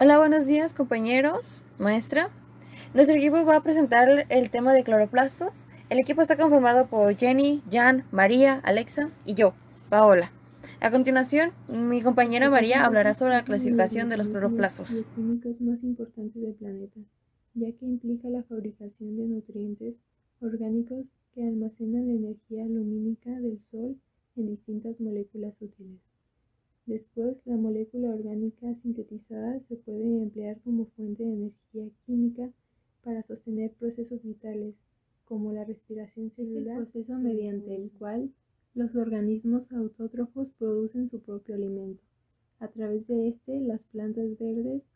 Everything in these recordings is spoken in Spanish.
Hola, buenos días compañeros, maestra. Nuestro equipo va a presentar el tema de cloroplastos. El equipo está conformado por Jenny, Jan, María, Alexa y yo, Paola. A continuación, mi compañera María hablará sobre la clasificación de los cloroplastos. Bioquímicos más importantes del planeta, ya que implica la fabricación de nutrientes orgánicos que almacenan la energía lumínica del Sol en distintas moléculas útiles. Después, la molécula orgánica sintetizada se puede emplear como fuente de energía química para sostener procesos vitales, como la respiración celular. Es el proceso mediante el cual los organismos autótrofos producen su propio alimento. A través de este, las plantas verdes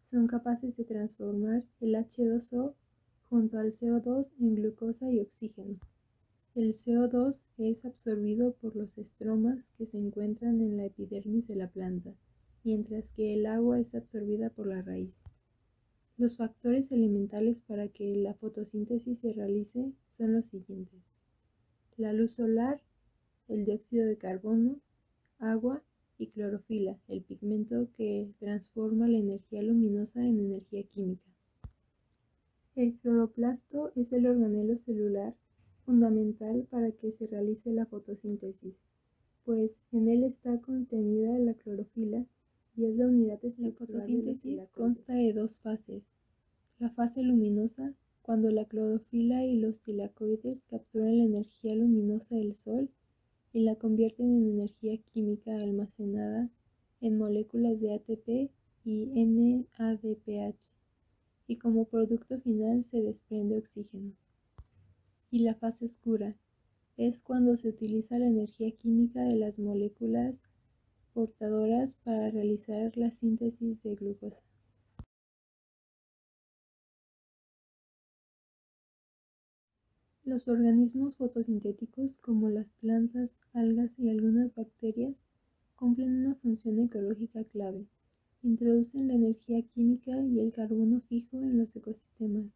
son capaces de transformar el H2O junto al CO2 en glucosa y oxígeno. El CO2 es absorbido por los estromas que se encuentran en la epidermis de la planta, mientras que el agua es absorbida por la raíz. Los factores elementales para que la fotosíntesis se realice son los siguientes: la luz solar, el dióxido de carbono, agua y clorofila, el pigmento que transforma la energía luminosa en energía química. El cloroplasto es el organelo celular fundamental para que se realice la fotosíntesis, pues en él está contenida la clorofila y es la unidad estructural. La fotosíntesis consta de dos fases: la fase luminosa, cuando la clorofila y los tilacoides capturan la energía luminosa del sol y la convierten en energía química almacenada en moléculas de ATP y NADPH, y como producto final se desprende oxígeno. Y la fase oscura es cuando se utiliza la energía química de las moléculas portadoras para realizar la síntesis de glucosa. Los organismos fotosintéticos, como las plantas, algas y algunas bacterias, cumplen una función ecológica clave. Introducen la energía química y el carbono fijo en los ecosistemas,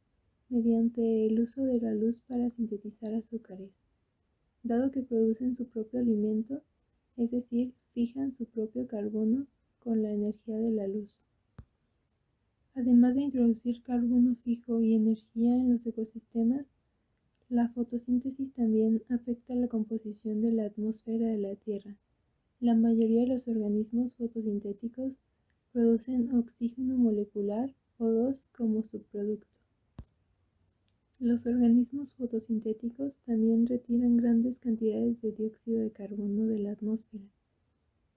mediante el uso de la luz para sintetizar azúcares. Dado que producen su propio alimento, es decir, fijan su propio carbono con la energía de la luz. Además de introducir carbono fijo y energía en los ecosistemas, la fotosíntesis también afecta la composición de la atmósfera de la Tierra. La mayoría de los organismos fotosintéticos producen oxígeno molecular O2 como subproducto. Los organismos fotosintéticos también retiran grandes cantidades de dióxido de carbono de la atmósfera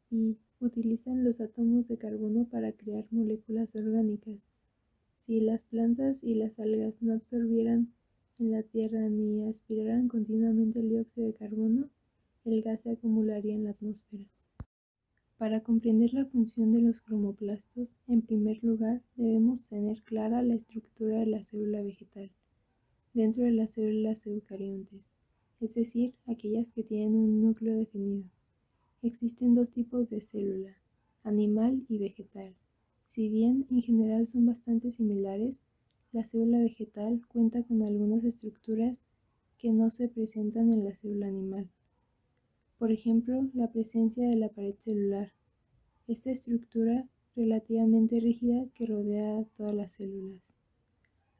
y utilizan los átomos de carbono para crear moléculas orgánicas. Si las plantas y las algas no absorbieran en la Tierra ni aspiraran continuamente el dióxido de carbono, el gas se acumularía en la atmósfera. Para comprender la función de los cromoplastos, en primer lugar debemos tener clara la estructura de la célula vegetal. Dentro de las células eucariontes, es decir, aquellas que tienen un núcleo definido, existen dos tipos de célula, animal y vegetal. Si bien en general son bastante similares, la célula vegetal cuenta con algunas estructuras que no se presentan en la célula animal. Por ejemplo, la presencia de la pared celular, esta estructura relativamente rígida que rodea a todas las células.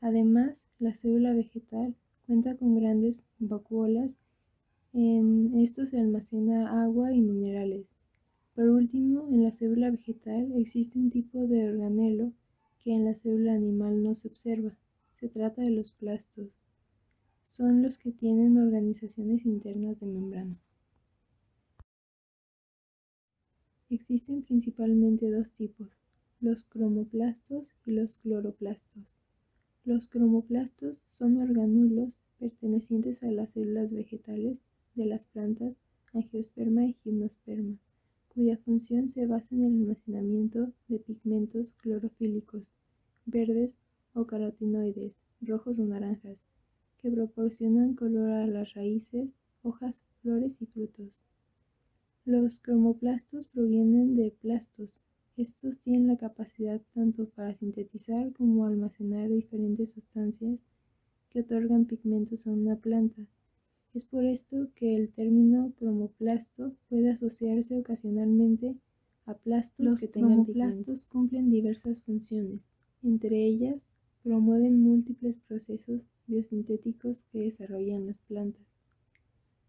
Además, la célula vegetal cuenta con grandes vacuolas. En esto se almacena agua y minerales. Por último, en la célula vegetal existe un tipo de organelo que en la célula animal no se observa. Se trata de los plastos. Son los que tienen organizaciones internas de membrana. Existen principalmente dos tipos, los cromoplastos y los cloroplastos. Los cromoplastos son orgánulos pertenecientes a las células vegetales de las plantas Angiosperma y Gimnosperma, cuya función se basa en el almacenamiento de pigmentos clorofílicos, verdes o carotenoides, rojos o naranjas, que proporcionan color a las raíces, hojas, flores y frutos. Los cromoplastos provienen de plastos. Estos tienen la capacidad tanto para sintetizar como almacenar diferentes sustancias que otorgan pigmentos a una planta. Es por esto que el término cromoplasto puede asociarse ocasionalmente aplastos los que tengan cromoplastos cumplen diversas funciones. Entre ellas, promueven múltiples procesos biosintéticos que desarrollan las plantas.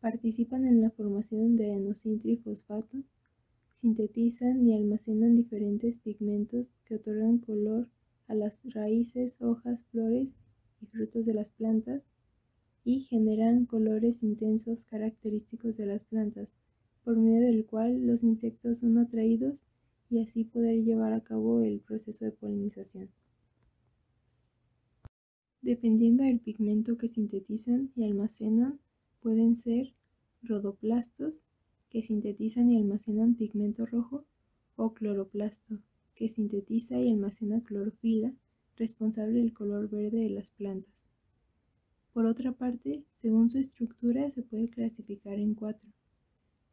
Participan en la formación de N-trifosfato, sintetizan y almacenan diferentes pigmentos que otorgan color a las raíces, hojas, flores y frutos de las plantas y generan colores intensos característicos de las plantas, por medio del cual los insectos son atraídos y así poder llevar a cabo el proceso de polinización. Dependiendo del pigmento que sintetizan y almacenan, pueden ser rodoplastos, que sintetizan y almacenan pigmento rojo, o cloroplasto, que sintetiza y almacena clorofila, responsable del color verde de las plantas. Por otra parte, según su estructura se puede clasificar en 4.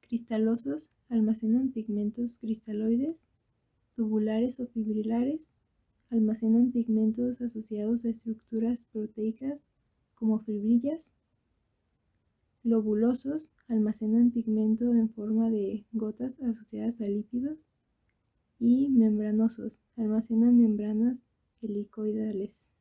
Cristalosos almacenan pigmentos cristaloides, tubulares o fibrilares, almacenan pigmentos asociados a estructuras proteicas como fibrillas. Lobulosos almacenan pigmento en forma de gotas asociadas a lípidos. Y membranosos almacenan membranas helicoidales.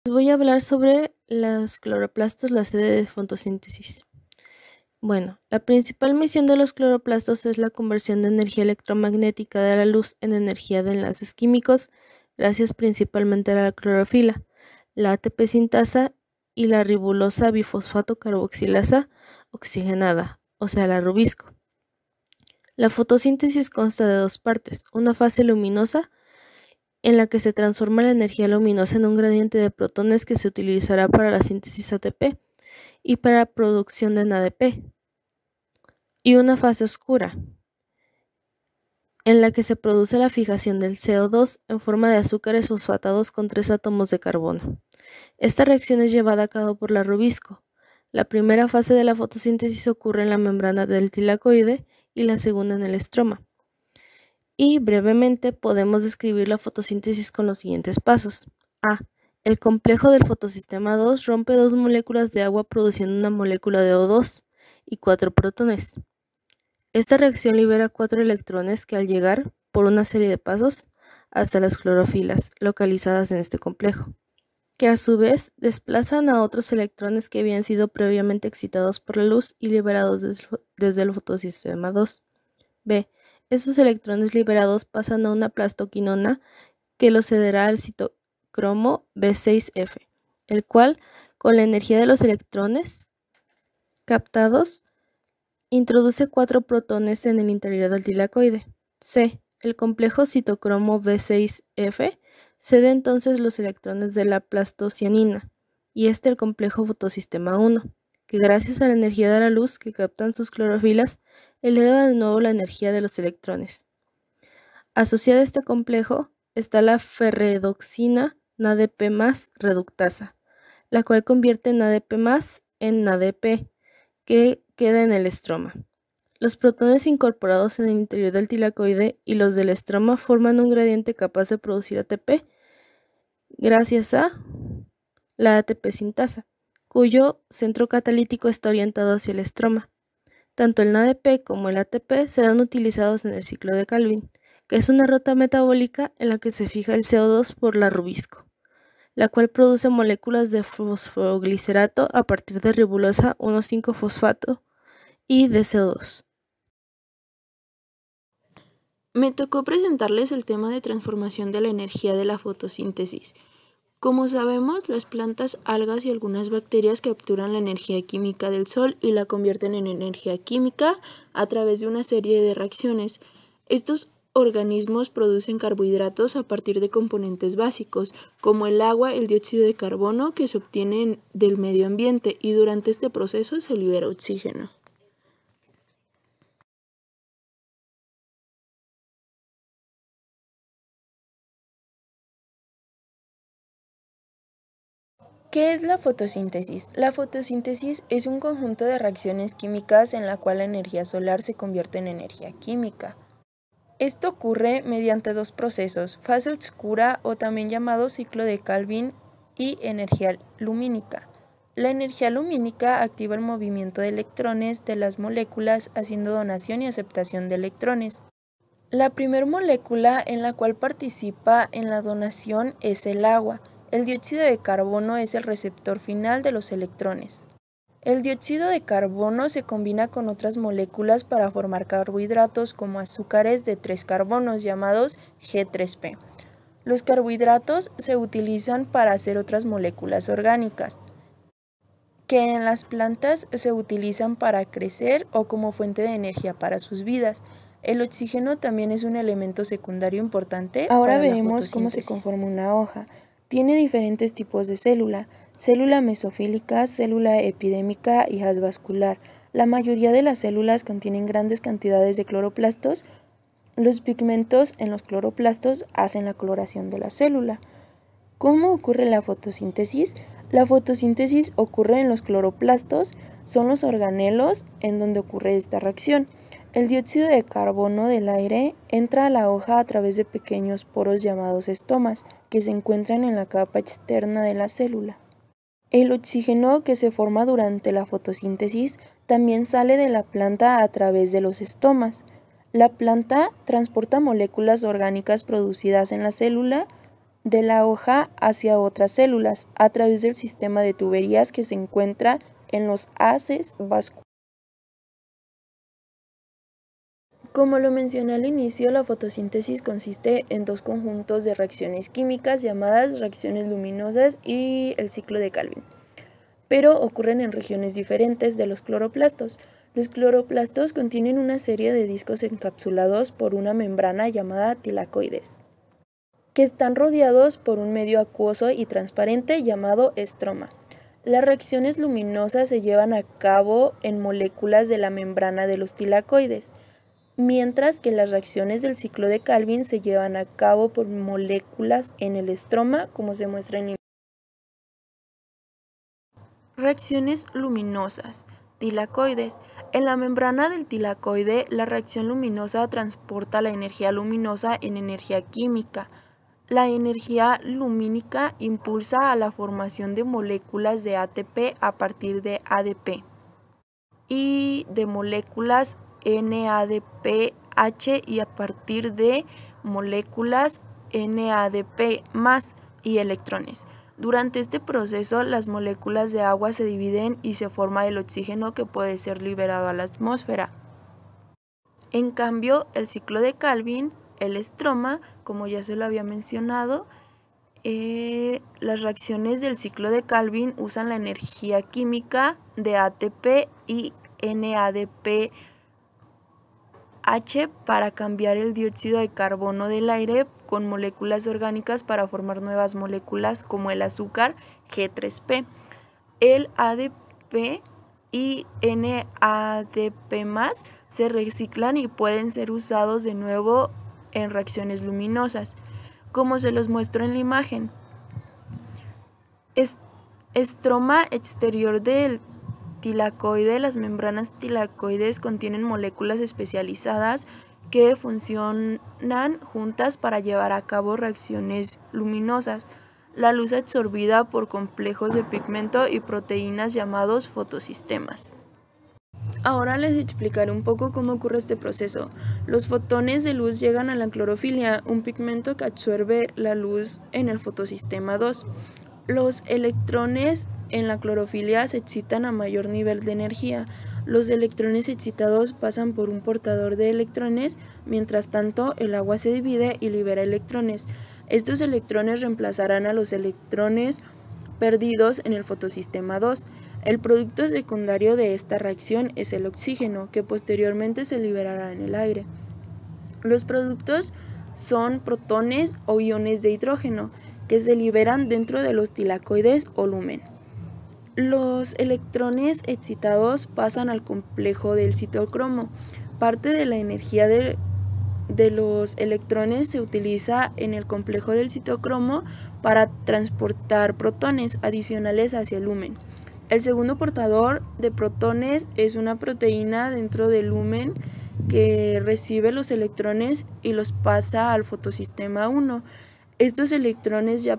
Les voy a hablar sobre los cloroplastos, la sede de fotosíntesis. Bueno, la principal misión de los cloroplastos es la conversión de energía electromagnética de la luz en energía de enlaces químicos, gracias principalmente a la clorofila, la ATP sintasa y la ribosa bifosfato carboxilasa oxigenada, o sea, la rubisco. La fotosíntesis consta de 2 partes, una fase luminosa, en la que se transforma la energía luminosa en un gradiente de protones que se utilizará para la síntesis ATP y para la producción de NADP, y una fase oscura, en la que se produce la fijación del CO2 en forma de azúcares fosfatados con 3 átomos de carbono. Esta reacción es llevada a cabo por la rubisco. La primera fase de la fotosíntesis ocurre en la membrana del tilacoide y la segunda en el estroma. Y brevemente podemos describir la fotosíntesis con los siguientes pasos. A. El complejo del fotosistema 2 rompe 2 moléculas de agua produciendo una molécula de O2 y 4 protones. Esta reacción libera 4 electrones que al llegar, por una serie de pasos, hasta las clorofilas, localizadas en este complejo, que a su vez desplazan a otros electrones que habían sido previamente excitados por la luz y liberados desde el fotosistema 2. B. Esos electrones liberados pasan a una plastoquinona que los cederá al citocromo B6F, el cual, con la energía de los electrones captados, introduce 4 protones en el interior del tilacoide. C. El complejo citocromo B6F cede entonces los electrones de la plastocianina y el complejo fotosistema 1, que gracias a la energía de la luz que captan sus clorofilas, eleva de nuevo la energía de los electrones. Asociada a este complejo está la ferredoxina NADP+ reductasa, la cual convierte NADP+ en NADP, que queda en el estroma. Los protones incorporados en el interior del tilacoide y los del estroma forman un gradiente capaz de producir ATP gracias a la ATP sintasa, cuyo centro catalítico está orientado hacia el estroma. Tanto el NADP como el ATP serán utilizados en el ciclo de Calvin, que es una ruta metabólica en la que se fija el CO2 por la rubisco, la cual produce moléculas de fosfoglicerato a partir de ribosa 1,5-fosfato y de CO2. Me tocó presentarles el tema de transformación de la energía de la fotosíntesis. Como sabemos, las plantas, algas y algunas bacterias capturan la energía química del sol y la convierten en energía química a través de una serie de reacciones. Estos organismos producen carbohidratos a partir de componentes básicos, como el agua, el dióxido de carbono, que se obtienen del medio ambiente, y durante este proceso se libera oxígeno. ¿Qué es la fotosíntesis? La fotosíntesis es un conjunto de reacciones químicas en la cual la energía solar se convierte en energía química. Esto ocurre mediante 2 procesos, fase oscura o también llamado ciclo de Calvin y energía lumínica. La energía lumínica activa el movimiento de electrones de las moléculas haciendo donación y aceptación de electrones. La primera molécula en la cual participa en la donación es el agua. El dióxido de carbono es el receptor final de los electrones. El dióxido de carbono se combina con otras moléculas para formar carbohidratos como azúcares de 3 carbonos llamados G3P. Los carbohidratos se utilizan para hacer otras moléculas orgánicas, que en las plantas se utilizan para crecer o como fuente de energía para sus vidas. El oxígeno también es un elemento secundario importante. Ahora veremos cómo se conforma una hoja. Tiene diferentes tipos de célula mesofílica, célula epidémica y haz vascular. La mayoría de las células contienen grandes cantidades de cloroplastos. Los pigmentos en los cloroplastos hacen la coloración de la célula. ¿Cómo ocurre la fotosíntesis? La fotosíntesis ocurre en los cloroplastos, son los organelos en donde ocurre esta reacción. El dióxido de carbono del aire entra a la hoja a través de pequeños poros llamados estomas, que se encuentran en la capa externa de la célula. El oxígeno que se forma durante la fotosíntesis también sale de la planta a través de los estomas. La planta transporta moléculas orgánicas producidas en la célula de la hoja hacia otras células a través del sistema de tuberías que se encuentra en los haces vasculares. Como lo mencioné al inicio, la fotosíntesis consiste en dos conjuntos de reacciones químicas llamadas reacciones luminosas y el ciclo de Calvin, pero ocurren en regiones diferentes de los cloroplastos. Los cloroplastos contienen una serie de discos encapsulados por una membrana llamada tilacoides, que están rodeados por un medio acuoso y transparente llamado estroma. Las reacciones luminosas se llevan a cabo en moléculas de la membrana de los tilacoides, mientras que las reacciones del ciclo de Calvin se llevan a cabo por moléculas en el estroma, como se muestra en la imagen. Reacciones luminosas. Tilacoides. En la membrana del tilacoide, la reacción luminosa transporta la energía luminosa en energía química. La energía lumínica impulsa a la formación de moléculas de ATP a partir de ADP y de moléculas NADPH y a partir de moléculas NADP+ y electrones. Durante este proceso, las moléculas de agua se dividen y se forma el oxígeno que puede ser liberado a la atmósfera. En cambio, el ciclo de Calvin, el estroma, como ya se lo había mencionado, las reacciones del ciclo de Calvin usan la energía química de ATP y NADPH para cambiar el dióxido de carbono del aire con moléculas orgánicas para formar nuevas moléculas como el azúcar G3P. El ADP y NADP+ se reciclan y pueden ser usados de nuevo en reacciones luminosas, como se los muestro en la imagen. Estroma exterior del tilacoide. Las membranas tilacoides contienen moléculas especializadas que funcionan juntas para llevar a cabo reacciones luminosas. La luz absorbida por complejos de pigmento y proteínas llamados fotosistemas. Ahora les explicaré un poco cómo ocurre este proceso. Los fotones de luz llegan a la clorofila, un pigmento que absorbe la luz en el fotosistema 2. Los electrones en la clorofila se excitan a mayor nivel de energía. Los electrones excitados pasan por un portador de electrones, mientras tanto el agua se divide y libera electrones. Estos electrones reemplazarán a los electrones perdidos en el fotosistema 2. El producto secundario de esta reacción es el oxígeno, que posteriormente se liberará en el aire. Los productos son protones o iones de hidrógeno, que se liberan dentro de los tilacoides o lumen. Los electrones excitados pasan al complejo del citocromo. Parte de la energía de los electrones se utiliza en el complejo del citocromo para transportar protones adicionales hacia el lumen. El segundo portador de protones es una proteína dentro del lumen que recibe los electrones y los pasa al fotosistema 1. Estos electrones ya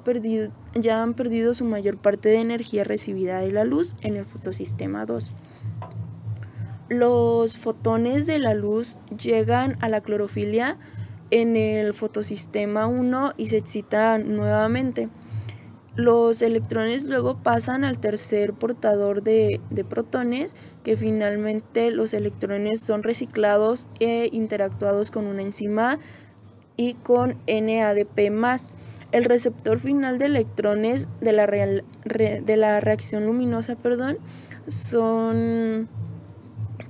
han perdido su mayor parte de energía recibida de la luz en el fotosistema 2. Los fotones de la luz llegan a la clorofila en el fotosistema 1 y se excitan nuevamente. Los electrones luego pasan al tercer portador de protones, que finalmente los electrones son reciclados e interactuados con una enzima y con NADP+. El receptor final de electrones de la reacción luminosa, son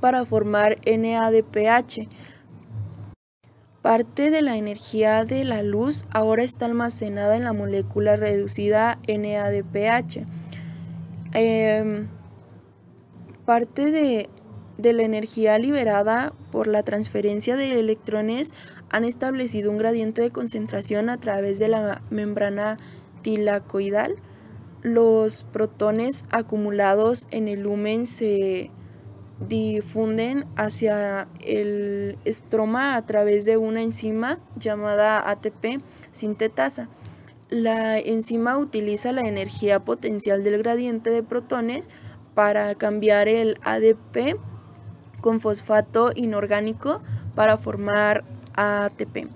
para formar NADPH. Parte de la energía de la luz ahora está almacenada en la molécula reducida NADPH. Parte de la energía liberada por la transferencia de electrones han establecido un gradiente de concentración a través de la membrana tilacoidal. Los protones acumulados en el lumen se difunden hacia el estroma a través de una enzima llamada ATP sintetasa. La enzima utiliza la energía potencial del gradiente de protones para cambiar el ADP con fosfato inorgánico para formar ATP.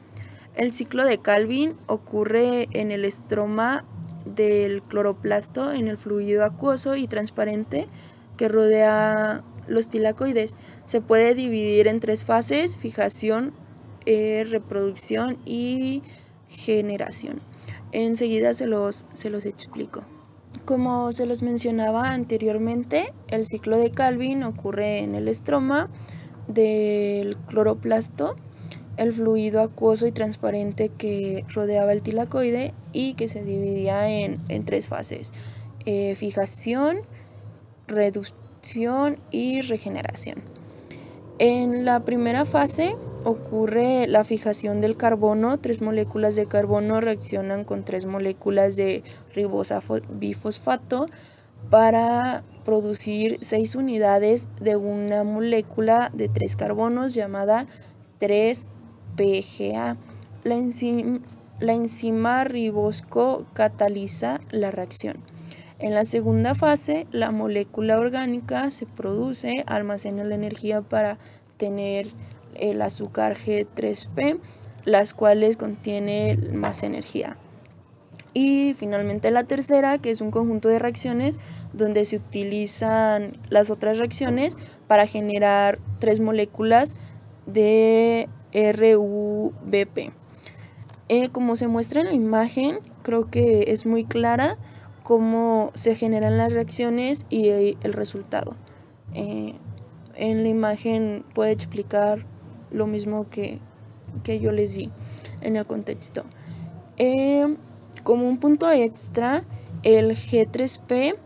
El ciclo de Calvin ocurre en el estroma del cloroplasto, en el fluido acuoso y transparente que rodea los tilacoides. Se puede dividir en 3 fases: fijación, reproducción y generación. Enseguida se los explico. Como se los mencionaba anteriormente, el ciclo de Calvin ocurre en el estroma del cloroplasto, el fluido acuoso y transparente que rodeaba el tilacoide y que se dividía en 3 fases: fijación, reducción y regeneración. En la primera fase ocurre la fijación del carbono. 3 moléculas de carbono reaccionan con 3 moléculas de ribosafosfato para producir 6 unidades de una molécula de 3 carbonos llamada 3-PGA. La enzima ribosco cataliza la reacción. En la segunda fase, la molécula orgánica se produce, almacena la energía para tener el azúcar G3P, las cuales contienen más energía. Y finalmente la tercera, que es un conjunto de reacciones donde se utilizan las otras reacciones para generar 3 moléculas de RUBP. Como se muestra en la imagen, creo que es muy clara cómo se generan las reacciones y el resultado. En la imagen puede explicar lo mismo que yo les di en el contexto. Como un punto extra, el G3P,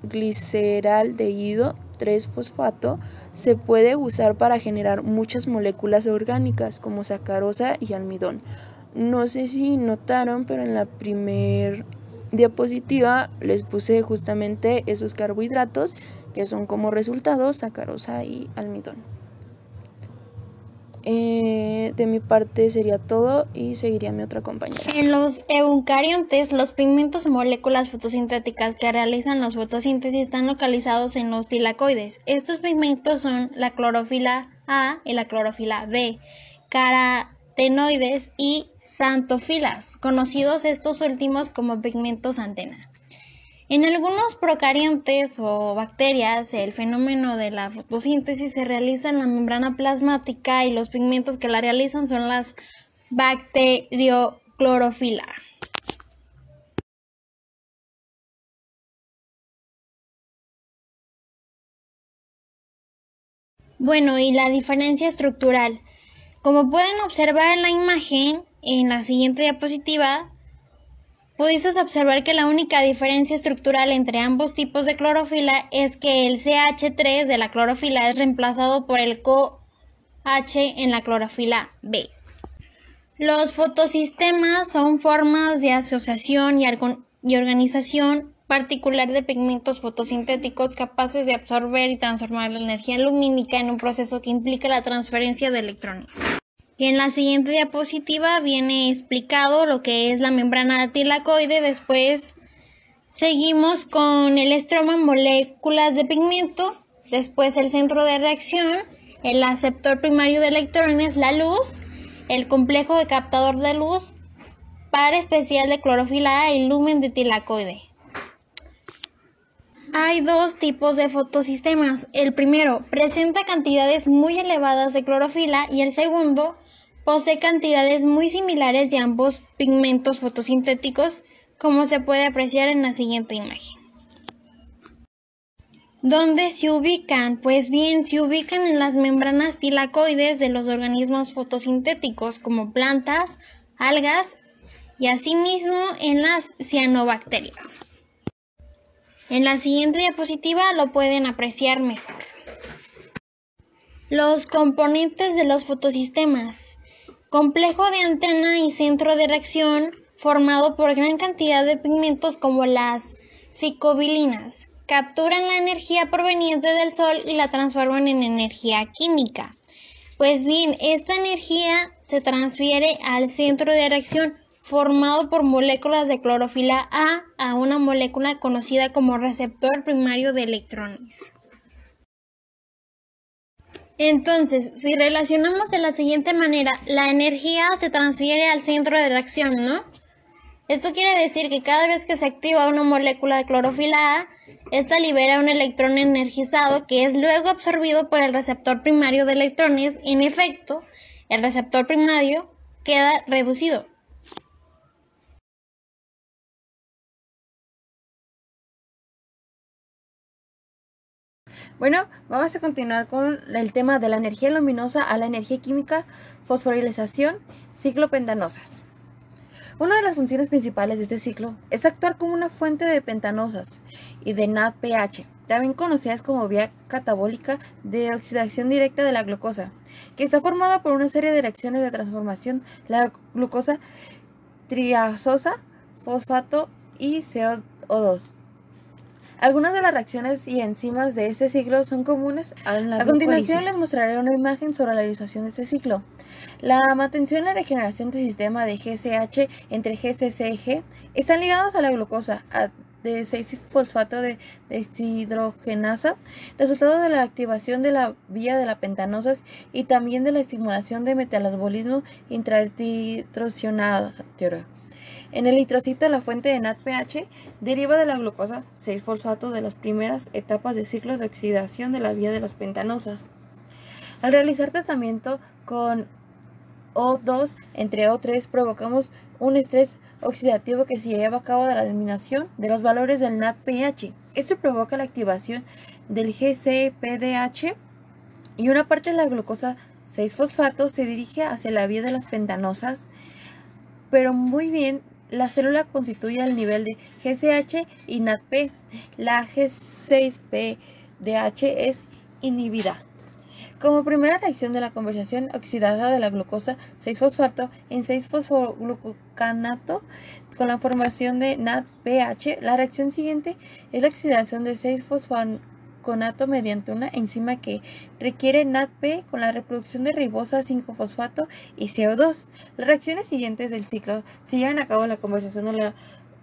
gliceraldehído 3-fosfato, se puede usar para generar muchas moléculas orgánicas como sacarosa y almidón. No sé si notaron, pero en la primer diapositiva les puse justamente esos carbohidratos que son como resultado sacarosa y almidón. De mi parte sería todo y seguiría mi otra compañera. En los eucariontes, los pigmentos o moléculas fotosintéticas que realizan la fotosíntesis están localizados en los tilacoides. Estos pigmentos son la clorofila A y la clorofila B, carotenoides y xantofilas, conocidos estos últimos como pigmentos antena. En algunos procariontes o bacterias, el fenómeno de la fotosíntesis se realiza en la membrana plasmática y los pigmentos que la realizan son las bacterioclorofila. Bueno, y la diferencia estructural. Como pueden observar en la imagen, en la siguiente diapositiva, pudiste observar que la única diferencia estructural entre ambos tipos de clorofila es que el CH3 de la clorofila es reemplazado por el COH en la clorofila B. Los fotosistemas son formas de asociación y organización particular de pigmentos fotosintéticos capaces de absorber y transformar la energía lumínica en un proceso que implica la transferencia de electrones. que en la siguiente diapositiva viene explicado lo que es la membrana tilacoide. Después seguimos con el estroma en moléculas de pigmento, después el centro de reacción, el aceptor primario de electrones, la luz, el complejo de captador de luz, par especial de clorofila A y lumen de tilacoide. Hay dos tipos de fotosistemas. El primero presenta cantidades muy elevadas de clorofila y el segundo posee cantidades muy similares de ambos pigmentos fotosintéticos, como se puede apreciar en la siguiente imagen. ¿Dónde se ubican? Pues bien, se ubican en las membranas tilacoides de los organismos fotosintéticos como plantas, algas y asimismo en las cianobacterias. En la siguiente diapositiva lo pueden apreciar mejor. Los componentes de los fotosistemas. Complejo de antena y centro de reacción formado por gran cantidad de pigmentos como las ficobilinas. Capturan la energía proveniente del sol y la transforman en energía química. Pues bien, esta energía se transfiere al centro de reacción formado por moléculas de clorofila a una molécula conocida como receptor primario de electrones. Entonces, si relacionamos de la siguiente manera, la energía se transfiere al centro de reacción, ¿no? Esto quiere decir que cada vez que se activa una molécula de clorofila A, esta libera un electrón energizado que es luego absorbido por el receptor primario de electrones. En efecto, el receptor primario queda reducido. Bueno, vamos a continuar con el tema de la energía luminosa a la energía química, fosforilización, ciclo pentanosas. Una de las funciones principales de este ciclo es actuar como una fuente de pentanosas y de NADPH, también conocidas como vía catabólica de oxidación directa de la glucosa, que está formada por una serie de reacciones de transformación la glucosa triazosa, fosfato y CO2. Algunas de las reacciones y enzimas de este ciclo son comunes a la glucólisis. A continuación les mostraré una imagen sobre la realización de este ciclo. La mantención y la regeneración del sistema de GCH entre GCCG están ligados a la glucosa de 6-fosfato de deshidrogenasa, resultado de la activación de la vía de la pentanosas y también de la estimulación de metabolismo intrahidrogenasa. En el eritrocito, la fuente de NADPH deriva de la glucosa 6-fosfato de las primeras etapas de ciclos de oxidación de la vía de las pentanosas. Al realizar tratamiento con O2 entre O3 provocamos un estrés oxidativo que se lleva a cabo de la eliminación de los valores del NADPH. Esto provoca la activación del GCPDH y una parte de la glucosa 6-fosfato se dirige hacia la vía de las pentanosas, pero muy bien. La célula constituye el nivel de GCH y NADP. La G6PDH es inhibida. Como primera reacción de la conversión oxidada de la glucosa 6-fosfato en 6-fosfoglucanato con la formación de NADPH, la reacción siguiente es la oxidación de 6-fosfoglucanato mediante una enzima que requiere NADP con la reproducción de ribosa 5-fosfato y CO2. Las reacciones siguientes del ciclo se llevan a cabo en la conversión de la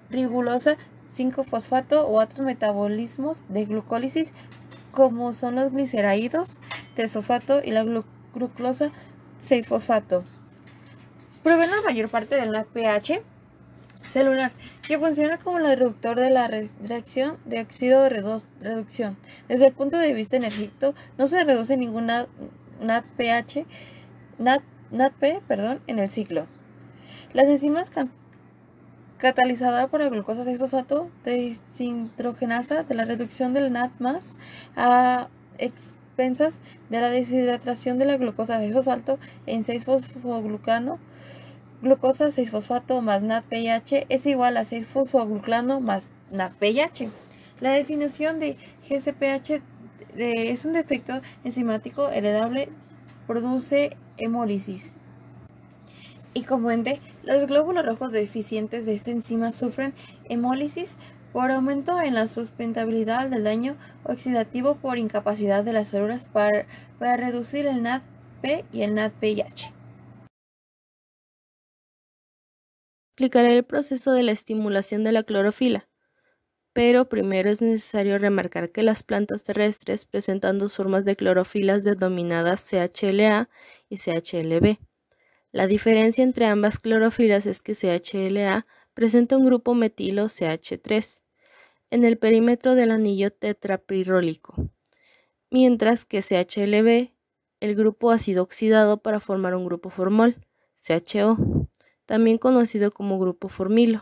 ribosa 5-fosfato o otros metabolismos de glucólisis como son los gliceráidos 3-fosfato y la glucosa 6-fosfato. Proveen la mayor parte del NADPH celular, que funciona como el reductor de la reacción de óxido de reducción. Desde el punto de vista energético, no se reduce ningún NADP en el ciclo. Las enzimas catalizadas por la glucosa 6-fosfato deshidrogenasa de la reducción del NAD+ a expensas de la deshidratación de la glucosa 6-fosfato en 6-fosfoglucano. Glucosa 6-fosfato más NADPH es igual a 6-fosfoglucano más NADPH. La definición de GCPH es un defecto enzimático heredable, produce hemólisis. Y como ende, los glóbulos rojos deficientes de esta enzima sufren hemólisis por aumento en la sustentabilidad del daño oxidativo por incapacidad de las células para reducir el NADP y el NADPH. Explicaré el proceso de la estimulación de la clorofila, pero primero es necesario remarcar que las plantas terrestres presentan dos formas de clorofilas denominadas CHLA y CHLB. La diferencia entre ambas clorofilas es que CHLA presenta un grupo metilo CH3 en el perímetro del anillo tetrapirrólico, mientras que CHLB el grupo ácido oxidado para formar un grupo formol, CHO, también conocido como grupo formilo.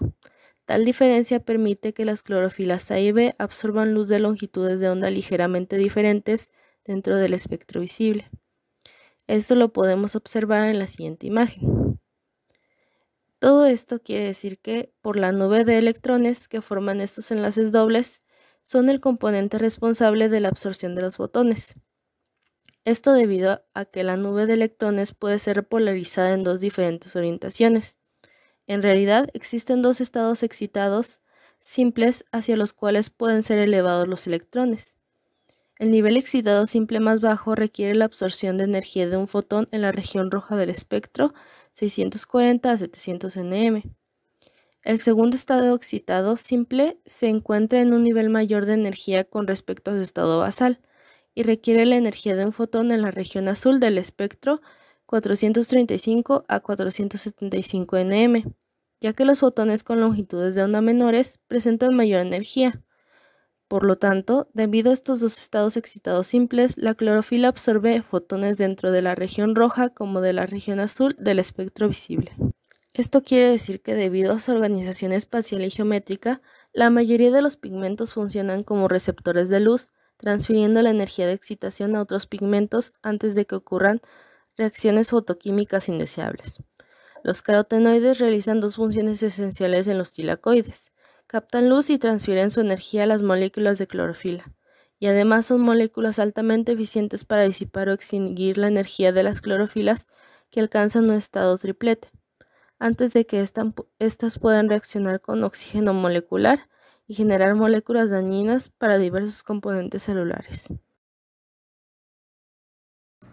Tal diferencia permite que las clorofilas A y B absorban luz de longitudes de onda ligeramente diferentes dentro del espectro visible. Esto lo podemos observar en la siguiente imagen. Todo esto quiere decir que, por la nube de electrones que forman estos enlaces dobles, son el componente responsable de la absorción de los fotones. Esto debido a que la nube de electrones puede ser polarizada en dos diferentes orientaciones. En realidad, existen dos estados excitados simples hacia los cuales pueden ser elevados los electrones. El nivel excitado simple más bajo requiere la absorción de energía de un fotón en la región roja del espectro, 640 a 700 nm. El segundo estado excitado simple se encuentra en un nivel mayor de energía con respecto a su estado basal y requiere la energía de un fotón en la región azul del espectro, 435 a 475 nm, ya que los fotones con longitudes de onda menores presentan mayor energía. Por lo tanto, debido a estos dos estados excitados simples, la clorofila absorbe fotones dentro de la región roja como de la región azul del espectro visible. Esto quiere decir que debido a su organización espacial y geométrica, la mayoría de los pigmentos funcionan como receptores de luz, transfiriendo la energía de excitación a otros pigmentos antes de que ocurran reacciones fotoquímicas indeseables. Los carotenoides realizan dos funciones esenciales en los tilacoides. Captan luz y transfieren su energía a las moléculas de clorofila, y además son moléculas altamente eficientes para disipar o extinguir la energía de las clorofilas que alcanzan un estado triplete, antes de que estas puedan reaccionar con oxígeno molecular y generar moléculas dañinas para diversos componentes celulares.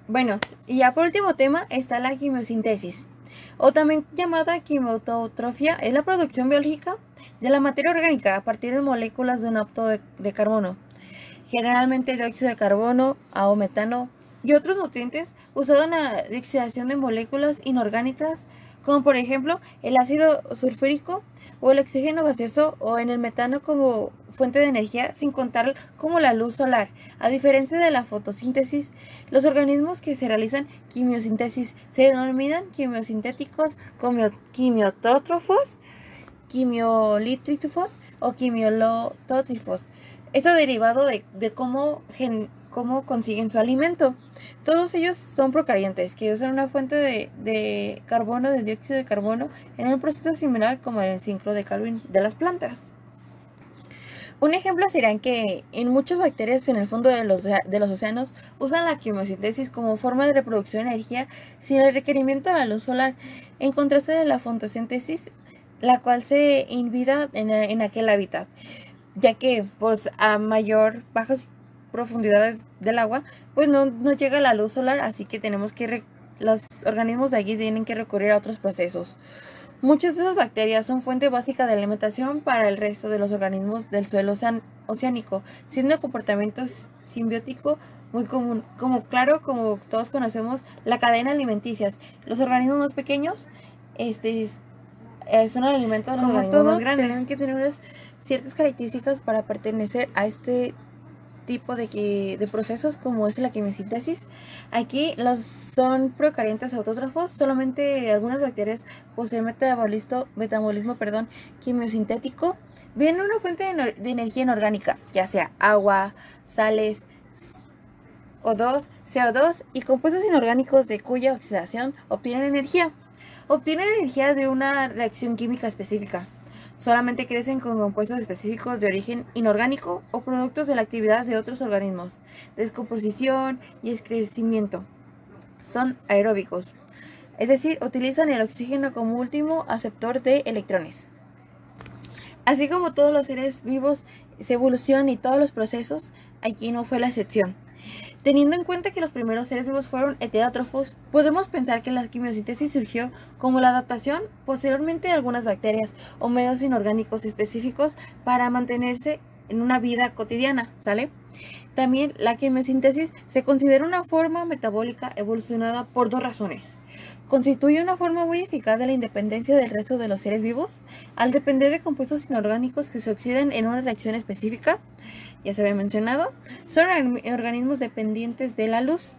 Bueno, y ya por último tema está la quimiosintesis, o también llamada quimioautotrofia, es la producción biológica de la materia orgánica a partir de moléculas de un ópto de carbono, generalmente dióxido de carbono, o metano y otros nutrientes usados en la oxidación de moléculas inorgánicas, como por ejemplo el ácido sulfúrico o el oxígeno gaseoso, o en el metano como fuente de energía, sin contar como la luz solar. A diferencia de la fotosíntesis, los organismos que se realizan quimiosintesis se denominan quimiosintéticos, quimiotrófos, quimiolítrofos o quimiolotótrofos. Esto derivado de cómo consiguen su alimento. Todos ellos son procariantes que usan una fuente de carbono, de dióxido de carbono, en un proceso similar como el ciclo de Calvin de las plantas. Un ejemplo sería que en muchas bacterias en el fondo de los océanos usan la quimiosintesis como forma de reproducción de energía sin el requerimiento de la luz solar, en contraste de la fotosíntesis, la cual se invida en aquel hábitat, ya que pues a bajas profundidades del agua pues no llega la luz solar, así que los organismos de allí tienen que recurrir a otros procesos. Muchas de esas bacterias son fuente básica de alimentación para el resto de los organismos del suelo oceánico, siendo el comportamiento simbiótico muy común. Como todos conocemos, la cadena alimenticia. Los organismos más pequeños son el alimento de los organismos más grandes. Tienen que tener ciertas características para pertenecer a este tipo de procesos como es la quimiosintesis. Aquí son procariantes autótrofos. Solamente algunas bacterias poseen metabolismo quimiosintético. Viene una fuente de energía inorgánica, ya sea agua, sales, CO2 y compuestos inorgánicos de cuya oxidación obtienen energía. Obtienen energía de una reacción química específica. Solamente crecen con compuestos específicos de origen inorgánico o productos de la actividad de otros organismos, descomposición y crecimiento. Son aeróbicos, es decir, utilizan el oxígeno como último aceptor de electrones. Así como todos los seres vivos se evolucionan y todos los procesos, aquí no fue la excepción. Teniendo en cuenta que los primeros seres vivos fueron heterótrofos, podemos pensar que la quimiosíntesis surgió como la adaptación posteriormente de algunas bacterias o medios inorgánicos específicos para mantenerse en una vida cotidiana, ¿sale? También la quimiosíntesis se considera una forma metabólica evolucionada por dos razones. Constituye una forma muy eficaz de la independencia del resto de los seres vivos, al depender de compuestos inorgánicos que se oxidan en una reacción específica. Ya se había mencionado, son organismos dependientes de la luz.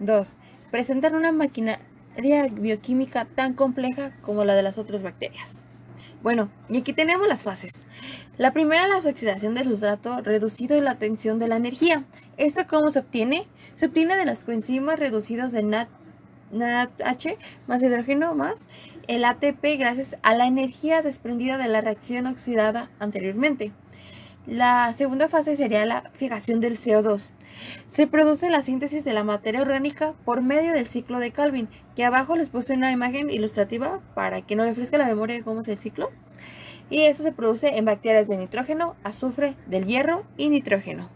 2. Presentan una maquinaria bioquímica tan compleja como la de las otras bacterias. Bueno, y aquí tenemos las fases. La primera, la oxidación del sustrato reducido y la tensión de la energía. ¿Esto cómo se obtiene? Se obtiene de las coenzimas reducidos de NADH más hidrógeno más el ATP gracias a la energía desprendida de la reacción oxidada anteriormente. La segunda fase sería la fijación del CO2. Se produce la síntesis de la materia orgánica por medio del ciclo de Calvin, que abajo les puse una imagen ilustrativa para que no refresque la memoria de cómo es el ciclo. Y esto se produce en bacterias de nitrógeno, azufre, del hierro y nitrógeno.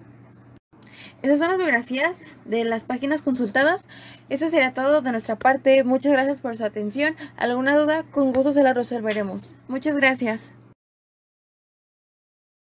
Esas son las biografías de las páginas consultadas. Eso sería todo de nuestra parte. Muchas gracias por su atención. ¿Alguna duda? Con gusto se la resolveremos. Muchas gracias.